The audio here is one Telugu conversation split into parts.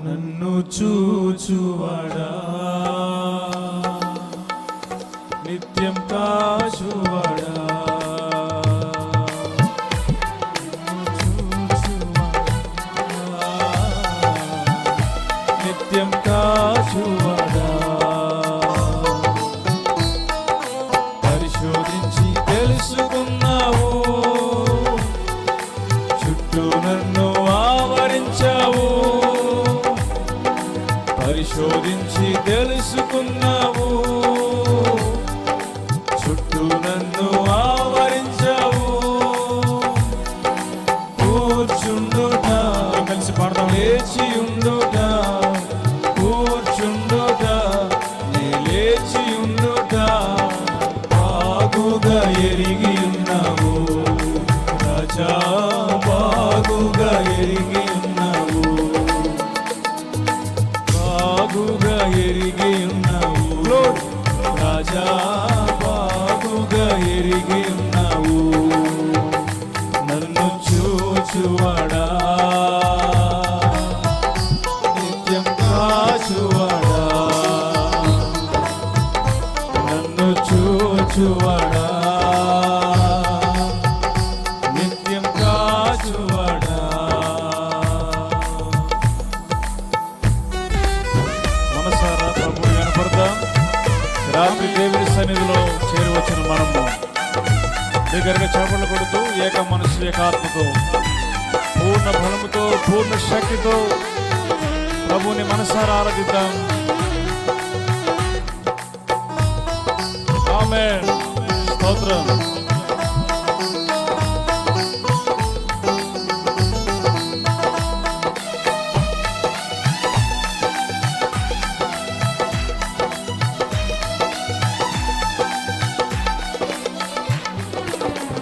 నన్ను చూచువాడా, నిత్యం కాచువాడా, నిత్యం కాచువాడా, పరిశోధించి తెలుసుకున్నావు, చుట్టూ నన్ను ఆవరించావు, పరిశోధించి తెలుసుకున్నావు, చుట్టూ నన్ను ఆవరించావు. కూర్చుండుట, కలిసి పాడదాం. లేచి ఉండుట, కూర్చుండుట, నే లేచి ఉండుట, బాగుగా ఎరిగి ఉన్నావు రాజా, బాగుగా ఎరిగి ఉన్నావు, బాగుగా ఎరిగి ఉన్నావు రాజా, బాగుగా ఎరిగి ఉన్నావు. నన్ను చూచువాడా, నిత్యం కాచువాడా, నన్ను చూచువాడా, నిత్యం కాచువాడా. మనసారా ప్రభువు కనపడతాం. రాత్రి దేవుని సన్నిధిలో చేరువచ్చిన మనము దగ్గరగా చేపలు కొడుతూ ఏక మనసు ఏకాత్మతో పూర్ణ బలముతో పూర్ణ శక్తితో ప్రభువుని మనసారా ఆరాధిద్దాం. ఆమేన్. స్తోత్రం.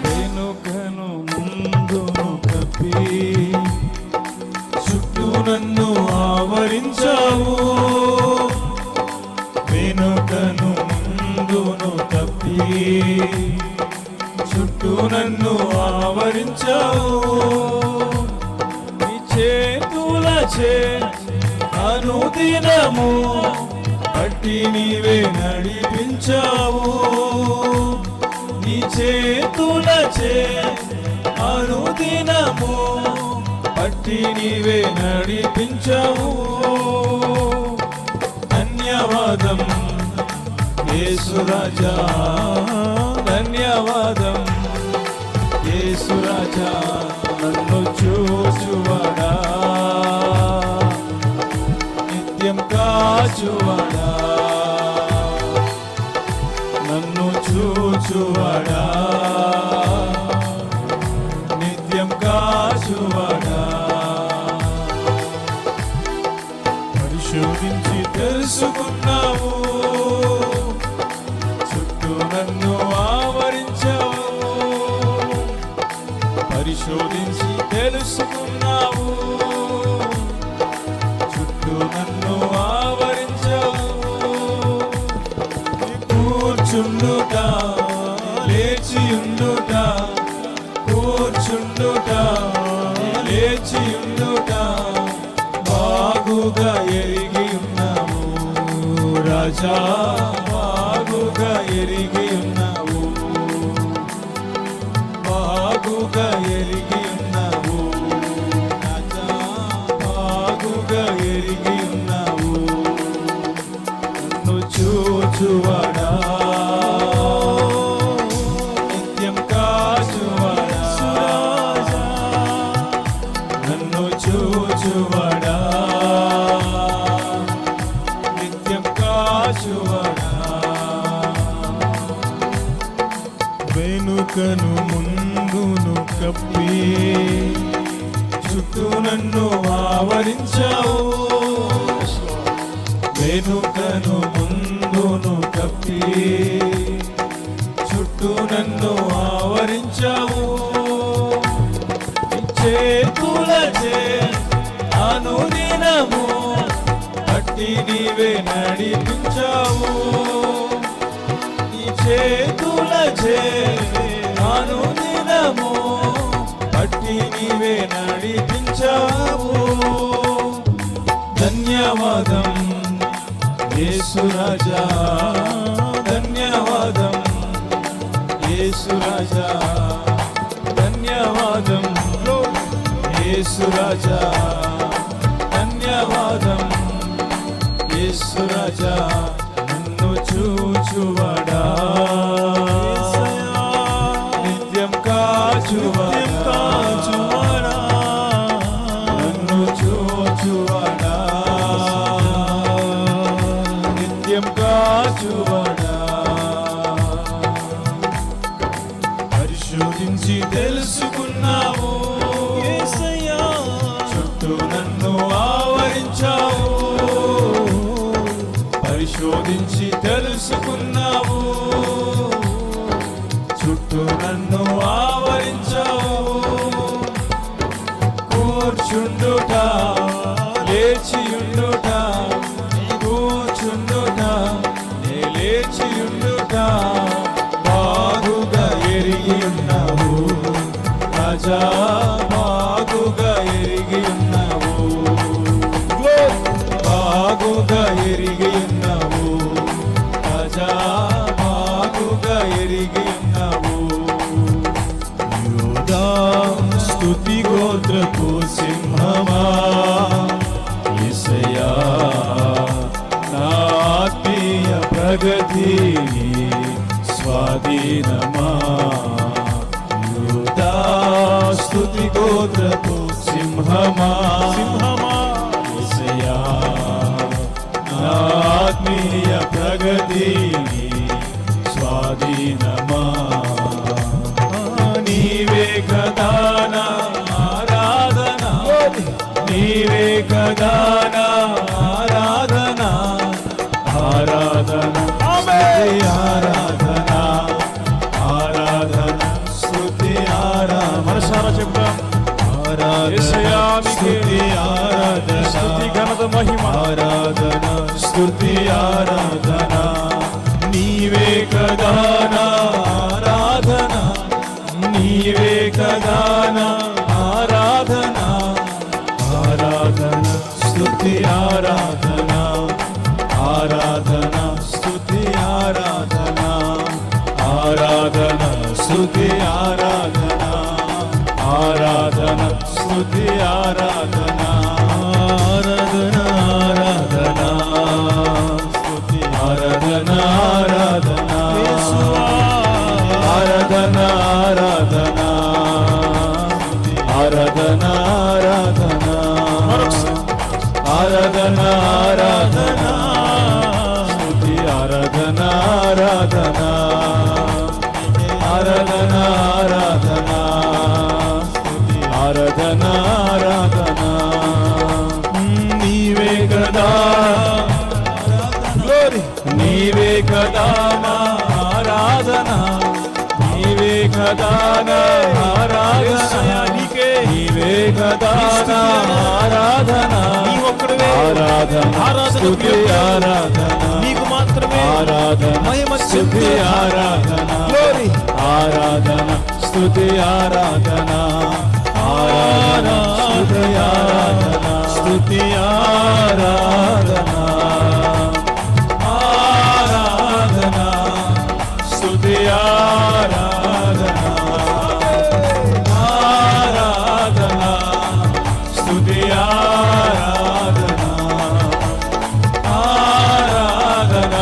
వెనుకను ముందును కప్పి చుట్టూ నన్ను ఆవరించావు, వెనుకను ముందును కప్పి చుట్టూ నన్ను ఆవరించావు. నీ చేతులచే అనుదినము పట్టి నీవే నడిపించావు, నీ చేతులచే అనుదినము పట్టి నీవే నడిపించావు. ధన్యవాదం యేసు రాజా, ధన్యవాదం యేసు రాజా. నన్ను చూచువాడా, నిత్యం కాచువాడా, నన్ను చూచువాడా, నిత్యం కాచువాడా. పరిశోధించి తెలుసుకున్నావు, చుట్టూ నన్ను ఆవరించావు, పరిశోధించి తెలుసుకున్నావు, చుట్టూ నన్ను ఆవరించావు. కూర్చుండుట, లేచి ఉండుట, కూర్చుండుట, లేచి ఉండుట, బాగుగా ఎరిగి ఉన్నావు రాజా, బాగుగా ఎరిగి ఉన్నావు, బాగుగా ఎరిగి ఉన్నావు రాజా, బాగుగా ఎరిగి ఉన్నావు. నన్ను చూచువాడా, నిత్యం కాచువాడా, నన్ను చూచువాడా, నిత్యం కాచువాడా. వెనుకను ముందును కప్పి చుట్టూ నన్ను ఆవరించావు, వెనుకను ముందును కప్పి చుట్టూ నన్ను ఆవరించావు. చేతులచే అనుదినము పట్టి నీవే నడిపించావు, నీ చేతులచే అనుదినము పట్టి నీవే నడిపించావు. ధన్యవాదం యేసు రాజా ధన్యవాదం యేసు రాజా ధన్యవాదం యేసు రాజా ధన్యవాదం యేసు రాజా నన్ను చూచువాడా నిత్యం కాచువాడా నన్ను చూచువాడా నిత్యం కాచువాడా పరిశోధించి తెలుసుకున్నావు యేసయ్యా చుట్టూ నన్ను ఆవరించావు పరిశోధించి తెలుసుకున్నావు చుట్టూ నన్ను ఆవరించావు కూర్చుండుట లేచియుండుట కూర్చుండుట లేచియుండుట బాగుగా ఎరిగి ఉన్నావు రాజా బాగుగా ఎరిగి ఉన్నావు బాగుగా ఎరిగి ఉన్నావు రాజా బాగుగా ఎరిగి ఉన్నావు యోధా స్తుతి గోత్రపు సింహమా యేసయ్యా నా ఆత్మీయ ప్రగతిని స్వాధీనమా యోధా స్తుతి గోత్రపు సింహమా యేసయ్యా నా ఆత్మీయ ప్రగతిని స్వాధీనమా నీవే కదా నా ఆరాధన నీవే కదా నా ఆరాధన ఆరాధన ఆరాధన ఆరాధన స్తుతి ఆరాధన మనసారా చెప్తాం స్తుతి ఆరాధన స్తుతి ఘనత మహిమ ఆరాధన స్తుతి ఆరాధన నీవే కదా నా ఆరాధన నీవే కదా నా ఆరాధన ఆరాధన స్తుతి ఆరాధన ఆరాధన స్తుతి ఆరాధన ఆరాధన స్తుతి ఆరాధన ఆరాధన స్తుతి ఆరాధన ఆరాధన ఆరాధన స్తుతి ఆరాధన ఆరాధన ఆరాధన ఆరాధన ఆరాధన ఆరాధన ఆరాధన ఆరాధన స్తుతి ఆరాధన ఆరాధన ఆరాధన ఆరాధన ఆరాధన ఆరాధన నీవే కదా నీవే కదా నా ఆరాధన నీవే కదా నా ఆరాధన నీవే కదా నా ఆరాధన ఆరాధన స్తుతి ఆరాధన నీకు మాత్రమే ఆరాధన మహిమ స్తుతి ఆరాధన ఆరాధన స్తుతి ఆరాధన ఆరాధన స్తుతి ఆరాధన ఆరాధన స్తుతి ఆరాధన ఆరాధన స్తుతి ఆరాధన ఆరాధన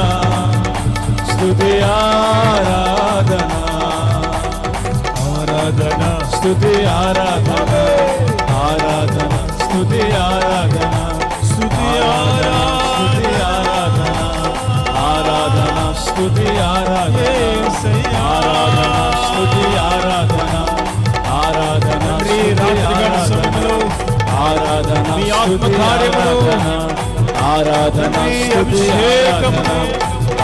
స్తుతి ఆరాధన ఆరాధన స్తుతి ఆరాధన ఆరాధన స్తుతి ఆరాధన స్తుతి ఆరాధన ఆరాధన స్తుతి ఆరాధన ఆరాధన స్తుతి ఆరాధన ఆరాధన ఆరాధన మీ ఆత్మ కార్యములు ఆరాధన స్తుతి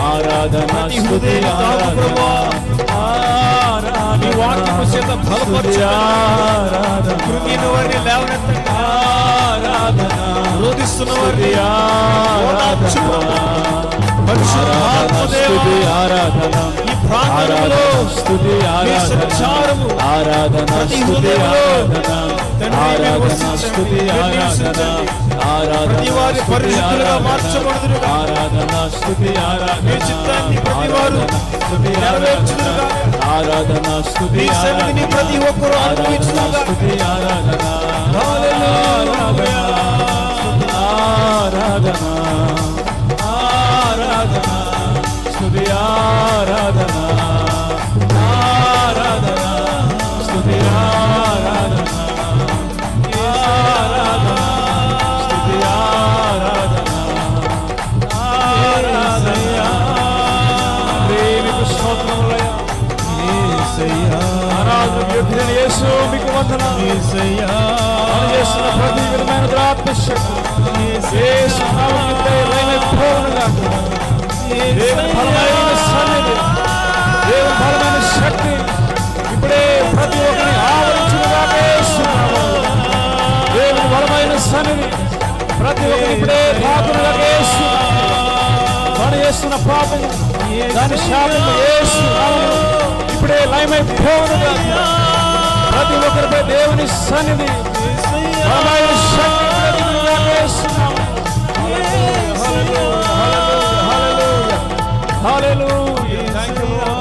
ఆరాధన స్తుతి ఆరాధన నీ వాక్యము చేత బలపరచు కృంగిన వారిని లేవనెత్తండి ఆరాధన రోధిస్తున్న వారిని ఆరాధన పరిశుద్ధాత్మదేవా, ఆరాధన ఈ ప్రాంగణంలో స్తుతి మీ ఆరాధన సంచారము ఆరాధన ప్రతి స్తుతి హృదయంలో ఆరాధన ఆరాధన స్తుతి ఆరాధన ప్రతి వారి పరిశుద్ధులుగా మార్చబడుదురుగా, ఆరాధన స్తుతి ఆరాధన మీ చిత్తాన్ని ప్రతి వారు స్తుతి నెరవేర్చుదురుగా, ఆరాధన స్తుతి మీ సన్నిధిని ప్రతి ఒక్కరూ అనుభవించుదురుగా. స్తుతి ఆరాధన హల్లెలూయా. ఆరాధన ఆరాధన స్తుతి ఆరాధన ఆరాధన స్తుతి ఆరాధన ఆరాధన స్తుతి ఆరాధన ఆరాధన ప్రేమికు స్తోత్రములయ్యా. ఆరాధన యోగ్యుడైన యేసు మీకు వందనాలు. మనం చేస్తున్న ప్రతి విధమైన దురాత్మశక్తి యేసు నామముపై లయమైపోవునుగా. దేవుని బలమైన సన్నిధి, దేవుని బలమైన శక్తి ఇప్పుడే ప్రతి ఒక్కరిని ఆవరించునుగాక యేసు నామములో. దేవుని బలమైన సన్నిధి ప్రతి ఒక్కరిని ఇప్పుడే తాకునుగాక యేసు నామములో. మనం చేస్తున్న పాపము దాని శాపము యేసు నామములో ఇప్పుడే లయమైపోవునుగా. ప్రతి ఒక్కరిపై దేవుని సన్నిధి బలమైన శక్తి ప్రతిదినముగా యేసు నామములో. హల్లెలూయా, హల్లెలూయా, హల్లెలూయా. Thank you, Lord.